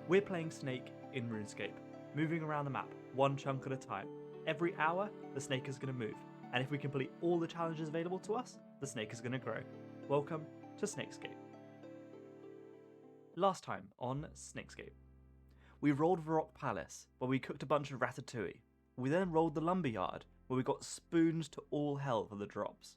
We're playing Snake in RuneScape, moving around the map, one chunk at a time. Every hour, the snake is going to move, and if we complete all the challenges available to us, the snake is going to grow. Welcome to SnakeScape. Last time on SnakeScape, we rolled Varrock Palace, where we cooked a bunch of ratatouille. We then rolled the Lumberyard, where we got spoons to all hell for the drops.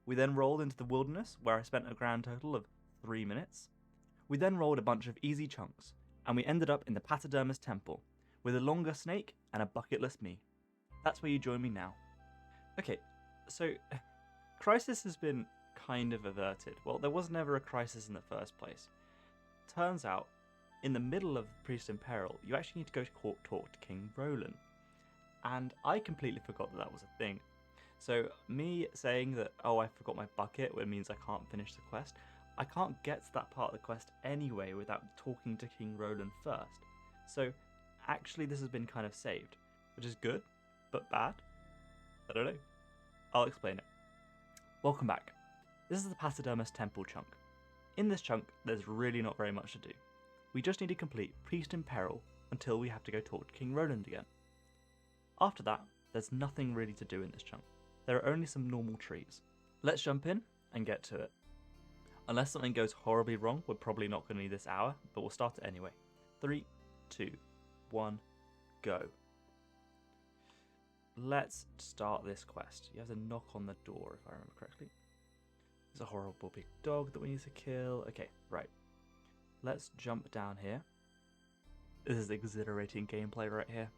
We then rolled into the wilderness, where I spent a grand total of 3 minutes. We then rolled a bunch of easy chunks, and we ended up in the Paterdomus temple, with a longer snake and a bucketless me. That's where you join me now. Okay, so crisis has been kind of averted. Well, there was never a crisis in the first place. Turns out, in the middle of Priest in Peril, you actually need to go to talk to King Roland. And I completely forgot that that was a thing. So me saying that, oh, I forgot my bucket, which means I can't finish the quest, I can't get to that part of the quest anyway without talking to King Roland first. So actually this has been kind of saved, which is good, but bad? I don't know. I'll explain it. Welcome back. This is the Paterdomus temple chunk. In this chunk, there's really not very much to do. We just need to complete Priest in Peril until we have to go talk to King Roland again. After that, there's nothing really to do in this chunk. There are only some normal trees. Let's jump in and get to it. Unless something goes horribly wrong, we're probably not going to need this hour, but we'll start it anyway. 3, 2, 1, go. Let's start this quest. You have to knock on the door, if I remember correctly. There's a horrible big dog that we need to kill. Okay, right. Let's jump down here. This is exhilarating gameplay right here.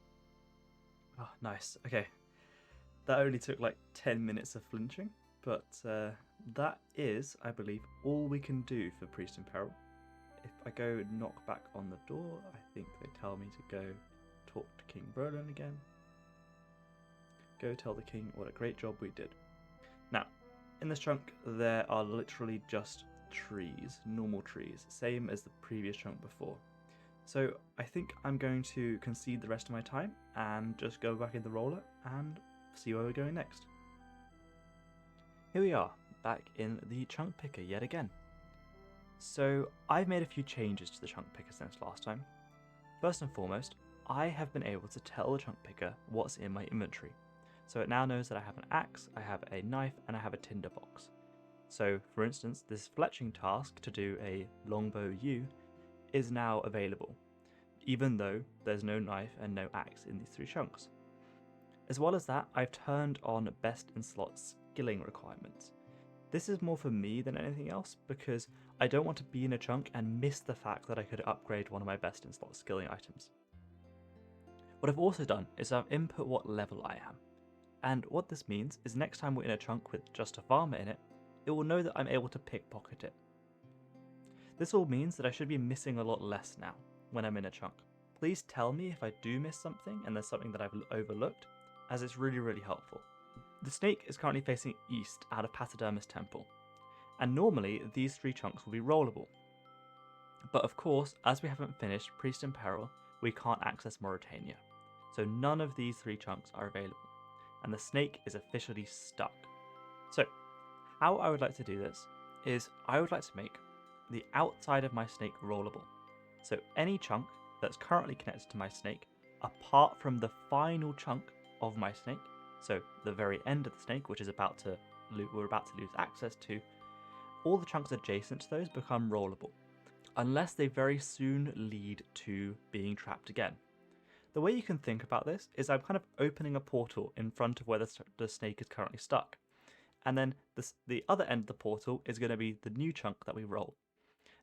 Oh, nice. Okay. That only took like 10 minutes of flinching, but that is, I believe, all we can do for Priest in Peril. If I go knock back on the door, I think they tell me to go talk to King Roland again. Go tell the king what a great job we did. Now, in this chunk, there are literally just trees, normal trees, same as the previous chunk before. So I think I'm going to concede the rest of my time and just go back in the roller and see where we're going next. Here we are, back in the chunk picker yet again. So I've made a few changes to the chunk picker since last time. First and foremost, I have been able to tell the chunk picker what's in my inventory. So it now knows that I have an axe, I have a knife, and I have a tinderbox. So for instance, this fletching task to do a longbow yew is now available, even though there's no knife and no axe in these 3 chunks. As well as that, I've turned on best in slot skilling requirements. This is more for me than anything else because I don't want to be in a chunk and miss the fact that I could upgrade one of my best in slot skilling items. What I've also done is I've input what level I am. And what this means is next time we're in a chunk with just a farmer in it, it will know that I'm able to pickpocket it. This all means that I should be missing a lot less now when I'm in a chunk. Please tell me if I do miss something and there's something that I've overlooked, as it's really helpful. The snake is currently facing east out of Paterdomus temple, and normally these 3 chunks will be rollable. But of course, as we haven't finished Priest in Peril, we can't access Mauritania, so none of these 3 chunks are available, and the snake is officially stuck. So, how I would like to do this is I would like to make the outside of my snake rollable. So any chunk that's currently connected to my snake, apart from the final chunk of my snake, so the very end of the snake, which is we're about to lose access to, all the chunks adjacent to those become rollable, unless they very soon lead to being trapped again. The way you can think about this is I'm kind of opening a portal in front of where the snake is currently stuck. And then the other end of the portal is going to be the new chunk that we roll.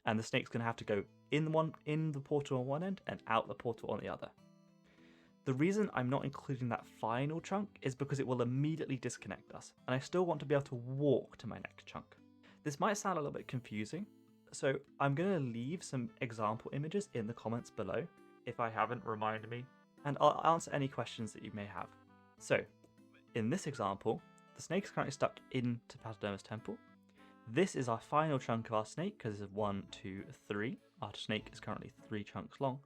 And the snake's going to have to go in the portal on one end and out the portal on the other. The reason I'm not including that final chunk is because it will immediately disconnect us, and I still want to be able to walk to my next chunk. This might sound a little bit confusing, so I'm going to leave some example images in the comments below. If I haven't, remind me, and I'll answer any questions that you may have. So, in this example, the snake is currently stuck into Paterdomus temple. This is our final chunk of our snake, because this is 1, 2, 3. Our snake is currently 3 chunks long.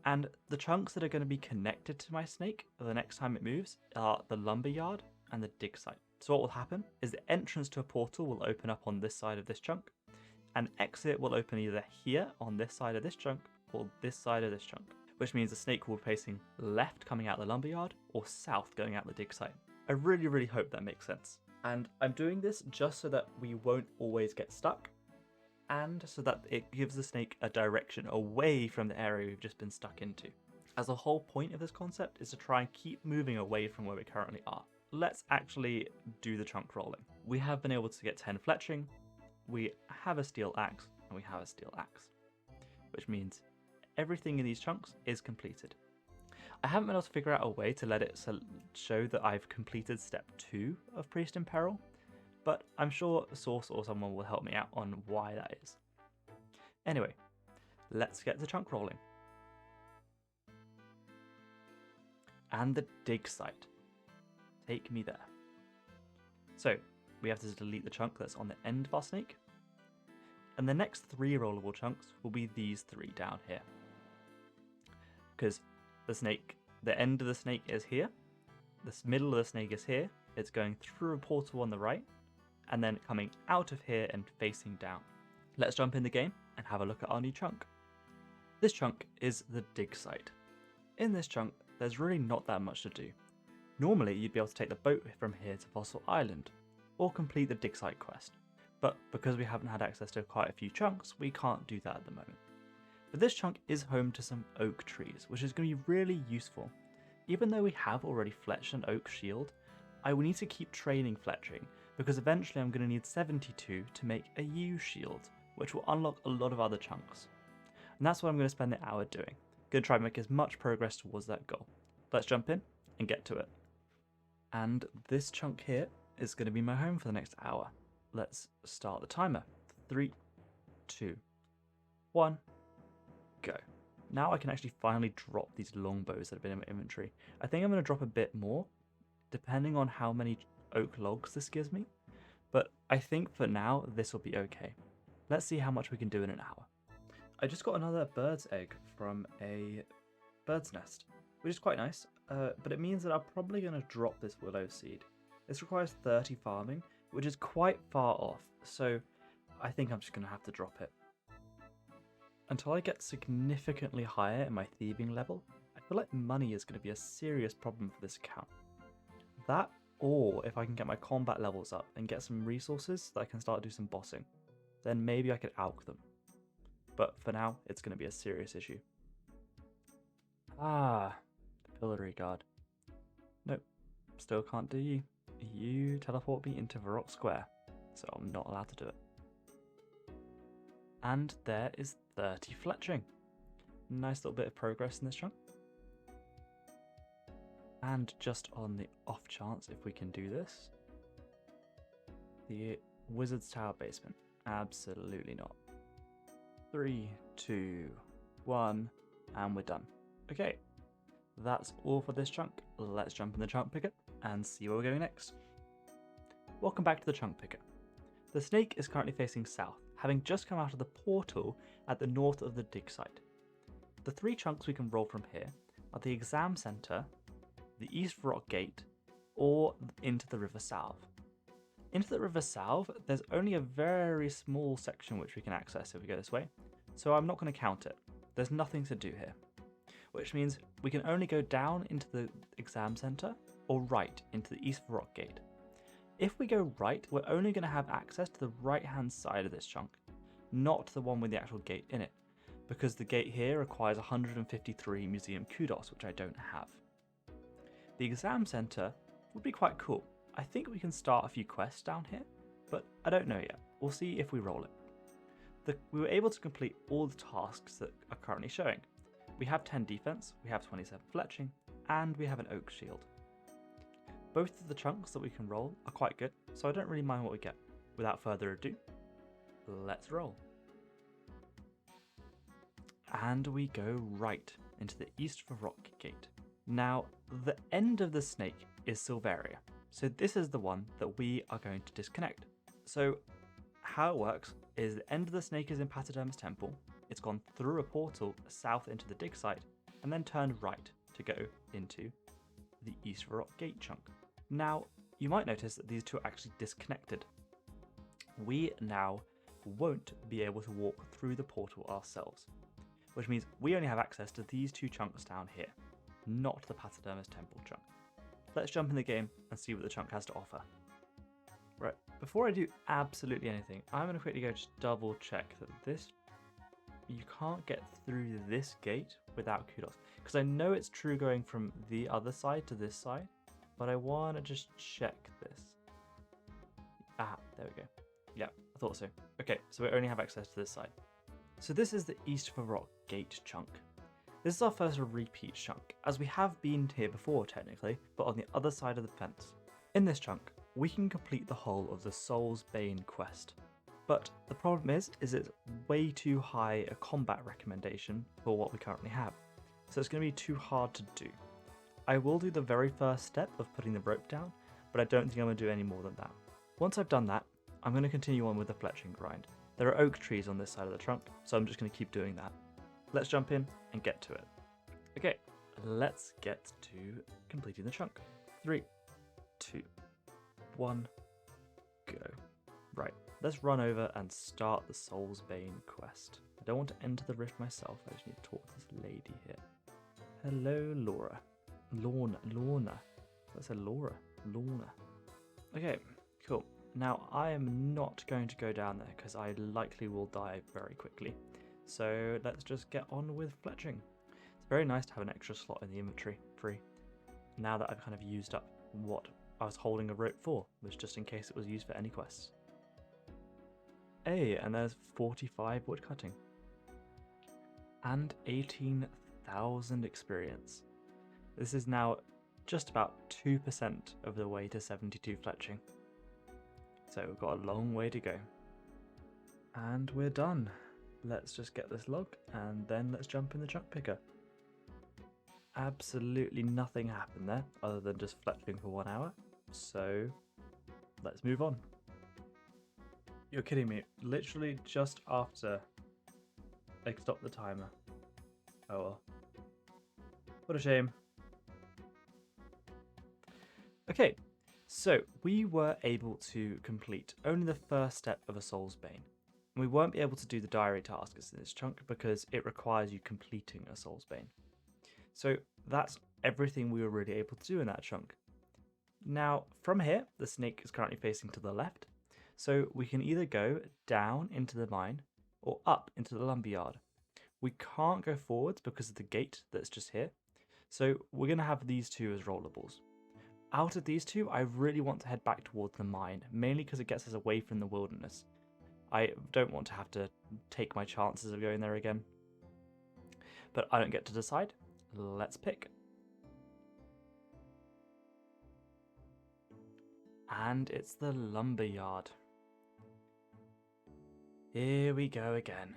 And the chunks that are going to be connected to my snake the next time it moves are the lumberyard and the dig site. So what will happen is the entrance to a portal will open up on this side of this chunk, and exit will open either here on this side of this chunk or this side of this chunk, which means the snake will be facing left coming out the lumberyard or south going out the dig site. I really hope that makes sense. And I'm doing this just so that we won't always get stuck, and so that it gives the snake a direction away from the area we've just been stuck into. As the whole point of this concept is to try and keep moving away from where we currently are. Let's actually do the chunk rolling. We have been able to get 10 fletching, we have a steel axe, and we have a steel axe, which means everything in these chunks is completed. I haven't been able to figure out a way to let it show that I've completed step 2 of Priest in Peril, but I'm sure Source or someone will help me out on why that is. Anyway, let's get the chunk rolling. And the dig site. Take me there. So, we have to delete the chunk that's on the end of our snake, and the next 3 rollable chunks will be these 3 down here. Because the end of the snake is here, the middle of the snake is here, it's going through a portal on the right, and then coming out of here and facing down. Let's jump in the game and have a look at our new chunk. This chunk is the dig site. In this chunk, there's really not that much to do. Normally, you'd be able to take the boat from here to Fossil Island, or complete the dig site quest, but because we haven't had access to quite a few chunks, we can't do that at the moment. But this chunk is home to some oak trees, which is going to be really useful. Even though we have already fletched an oak shield, I will need to keep training fletching, because eventually I'm going to need 72 to make a yew shield, which will unlock a lot of other chunks. And that's what I'm going to spend the hour doing. Going to try and make as much progress towards that goal. Let's jump in and get to it. And this chunk here is going to be my home for the next hour. Let's start the timer. 3, 2, 1, go. Now I can actually finally drop these longbows that have been in my inventory. I think I'm going to drop a bit more, depending on how many oak logs this gives me. But I think for now, this will be okay. Let's see how much we can do in an hour. I just got another bird's egg from a bird's nest, which is quite nice, but it means that I'm probably going to drop this willow seed. This requires 30 farming, which is quite far off, so I think I'm just going to have to drop it. Until I get significantly higher in my thieving level, I feel like money is going to be a serious problem for this account. That, or if I can get my combat levels up and get some resources that I can start to do some bossing, then maybe I could alch them. But for now, it's going to be a serious issue. Ah, the Pillory Guard. Nope, still can't do you. You teleport me into Varrock Square, so I'm not allowed to do it. And there is 30 fletching. Nice little bit of progress in this chunk. And just on the off chance if we can do this, the Wizard's Tower basement. Absolutely not. 3, 2, 1, and we're done. Okay, that's all for this chunk. Let's jump in the chunk picker and see where we're going next. Welcome back to the chunk picker. The snake is currently facing south, having just come out of the portal at the north of the dig site. The 3 chunks we can roll from here are the exam center, the East Varrock Gate, or into the River Salve. Into the River Salve, there's only a very small section which we can access if we go this way, so I'm not going to count it. There's nothing to do here, which means we can only go down into the exam center or right into the East Varrock Gate. If we go right, we're only going to have access to the right hand side of this chunk, not the one with the actual gate in it, because the gate here requires 153 museum kudos, which I don't have. The exam center would be quite cool. I think we can start a few quests down here, but I don't know yet. We'll see if we roll it. We were able to complete all the tasks that are currently showing. We have 10 defense, we have 27 fletching, and we have an oak shield. Both of the chunks that we can roll are quite good, so I don't really mind what we get. Without further ado, let's roll. And we go right into the East Varrock Gate. Now, the end of the snake is Silveria, so this is the one that we are going to disconnect. So how it works is the end of the snake is in Paterdomus Temple, it's gone through a portal south into the dig site, and then turned right to go into the East Varrock Gate chunk. Now, you might notice that these two are actually disconnected. We now won't be able to walk through the portal ourselves. which means we only have access to these 2 chunks down here, not the Paterdomus temple chunk. Let's jump in the game and see what the chunk has to offer. Right, before I do absolutely anything, I'm going to quickly go just double check that you can't get through this gate without kudos. Because I know it's true going from the other side to this side, but I want to just check this. Ah, there we go. Yeah, I thought so. Okay, so we only have access to this side. So this is the East Varrock Gate chunk. This is our first repeat chunk, as we have been here before technically, but on the other side of the fence. In this chunk, we can complete the whole of the Soul's Bane quest. But the problem is it's way too high a combat recommendation for what we currently have. So it's going to be too hard to do. I will do the very first step of putting the rope down, but I don't think I'm going to do any more than that. Once I've done that, I'm going to continue on with the fletching grind. There are oak trees on this side of the trunk, so I'm just going to keep doing that. Let's jump in and get to it. Okay, let's get to completing the chunk. 3, 2, 1, go. Right, let's run over and start the Soul's Bane quest. I don't want to enter the rift myself, I just need to talk to this lady here. Hello, Laura. Lorna. I said Laura. Lorna. Okay, cool. Now, I am not going to go down there because I likely will die very quickly. So let's just get on with fletching. It's very nice to have an extra slot in the inventory free. Now that I've kind of used up what I was holding a rope for, was just in case it was used for any quests. Hey, and there's 45 woodcutting. And 18,000 experience. This is now just about 2% of the way to 72 fletching. So we've got a long way to go. And we're done. Let's just get this log and then let's jump in the chunk picker. Absolutely nothing happened there other than just fletching for 1 hour. So let's move on. You're kidding me. Literally just after I stopped the timer. Oh well. What a shame. Okay, so we were able to complete only the first step of a Soul's Bane. We won't be able to do the diary tasks in this chunk because it requires you completing a Soul's Bane. So that's everything we were really able to do in that chunk. Now, from here, the snake is currently facing to the left, so we can either go down into the mine or up into the lumberyard. We can't go forwards because of the gate that's just here, so we're going to have these 2 as rollables. Out of these 2, I really want to head back towards the mine, mainly because it gets us away from the wilderness. I don't want to have to take my chances of going there again. But I don't get to decide. Let's pick. And it's the lumberyard. Here we go again.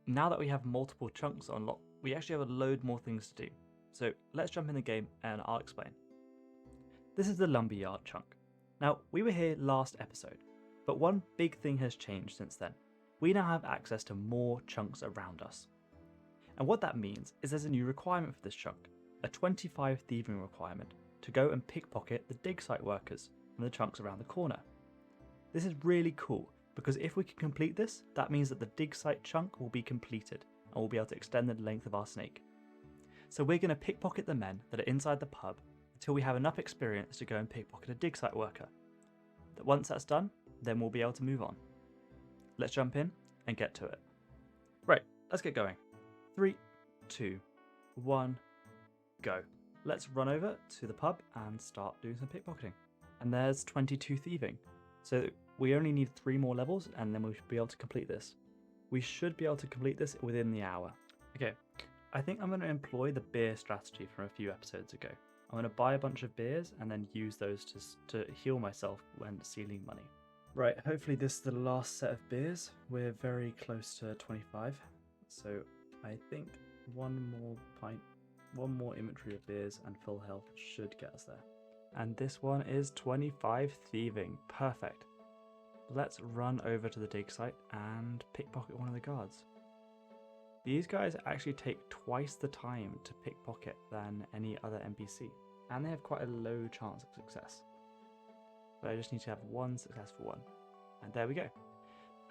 Now that we have multiple chunks unlocked, we actually have a load more things to do. So let's jump in the game and I'll explain. This is the lumberyard chunk. Now, we were here last episode, but one big thing has changed since then. We now have access to more chunks around us. And what that means is there's a new requirement for this chunk, a 25 thieving requirement to go and pickpocket the dig site workers from the chunks around the corner. This is really cool because if we can complete this, that means that the dig site chunk will be completed and we'll be able to extend the length of our snake. So we're going to pickpocket the men that are inside the pub until we have enough experience to go and pickpocket a dig site worker. That once that's done, then we'll be able to move on. Let's jump in and get to it. Right, let's get going. 3, 2, 1, go. Let's run over to the pub and start doing some pickpocketing. And there's 22 thieving. So we only need 3 more levels and then we should be able to complete this. We should be able to complete this within the hour. Okay, I think I'm going to employ the beer strategy from a few episodes ago. I'm going to buy a bunch of beers and then use those to heal myself when stealing money. Right, hopefully this is the last set of beers. We're very close to 25. So I think one more inventory of beers and full health should get us there. And this one is 25 thieving. Perfect. Let's run over to the dig site and pickpocket one of the guards. These guys actually take twice the time to pickpocket than any other NPC, and they have quite a low chance of success. But I just need to have one successful one. And there we go.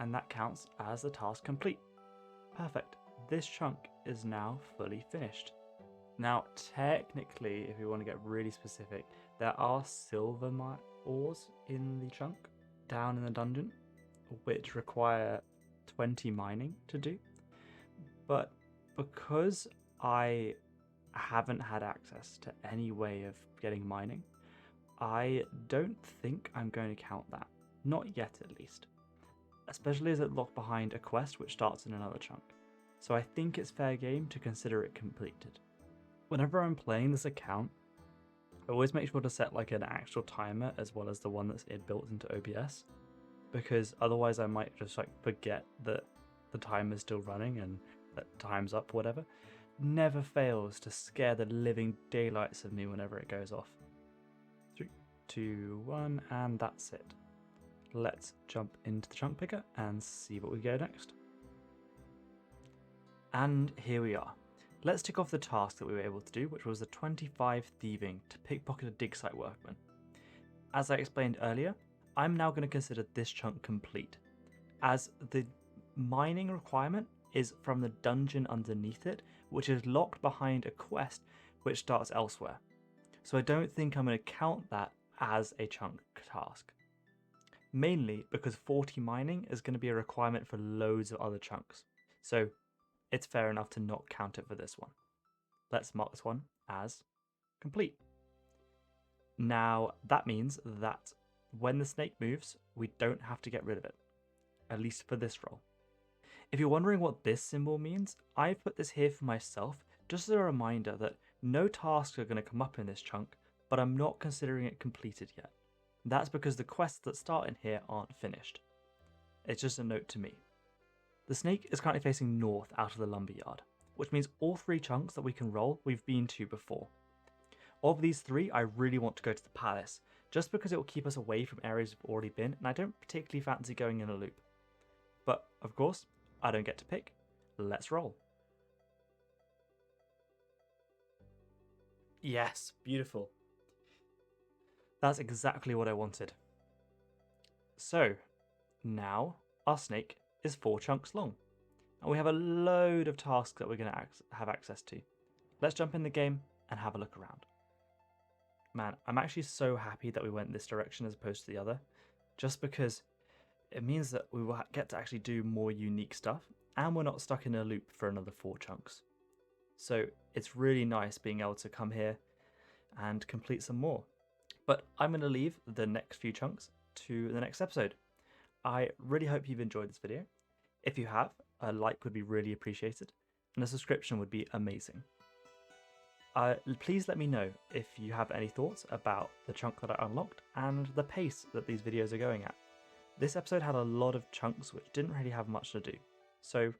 And that counts as the task complete. Perfect. this chunk is now fully finished. Now, technically, if we want to get really specific, there are silver ores in the chunk down in the dungeon, which require 20 mining to do. But because I haven't had access to any way of getting mining, I don't think I'm going to count that. Not yet, at least. Especially as it's locked behind a quest which starts in another chunk. So I think it's fair game to consider it completed. Whenever I'm playing this account, I always make sure to set like an actual timer as well as the one that's built into OBS, because otherwise I might just like forget that the timer's still running and that time's up or whatever. Never fails to scare the living daylights of me whenever it goes off. 3, 2, 1, and that's it. Let's jump into the chunk picker and see what we go next. And here we are. Let's tick off the task that we were able to do, which was the 25 thieving to pickpocket a dig site workman. As I explained earlier, I'm now going to consider this chunk complete, as the mining requirement is from the dungeon underneath it, which is locked behind a quest which starts elsewhere. So I don't think I'm going to count that as a chunk task. Mainly because 40 mining is going to be a requirement for loads of other chunks. So it's fair enough to not count it for this one. Let's mark this one as complete. Now that means that when the snake moves, we don't have to get rid of it, at least for this roll. If you're wondering what this symbol means, I've put this here for myself just as a reminder that no tasks are going to come up in this chunk, but I'm not considering it completed yet. That's because the quests that start in here aren't finished. It's just a note to me. The snake is currently facing north out of the lumberyard, which means all 3 chunks that we can roll we've been to before. Of these 3, I really want to go to the palace, just because it will keep us away from areas we've already been, and I don't particularly fancy going in a loop. But, of course, I don't get to pick. Let's roll. Yes, beautiful. That's exactly what I wanted. So, now our snake is 4 chunks long, and we have a load of tasks that we're going to have access to. Let's jump in the game and have a look around. Man, I'm actually so happy that we went this direction as opposed to the other, just because it means that we will get to actually do more unique stuff, and we're not stuck in a loop for another 4 chunks. So it's really nice being able to come here and complete some more. But I'm going to leave the next few chunks to the next episode. I really hope you've enjoyed this video. If you have, a like would be really appreciated, and a subscription would be amazing. Please let me know if you have any thoughts about the chunk that I unlocked and the pace that these videos are going at. This episode had a lot of chunks which didn't really have much to do, so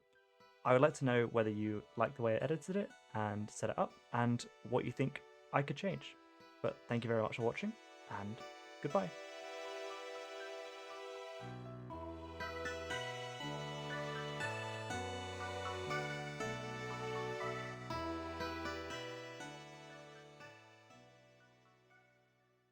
I would like to know whether you like the way I edited it and set it up, and what you think I could change. But thank you very much for watching, and goodbye.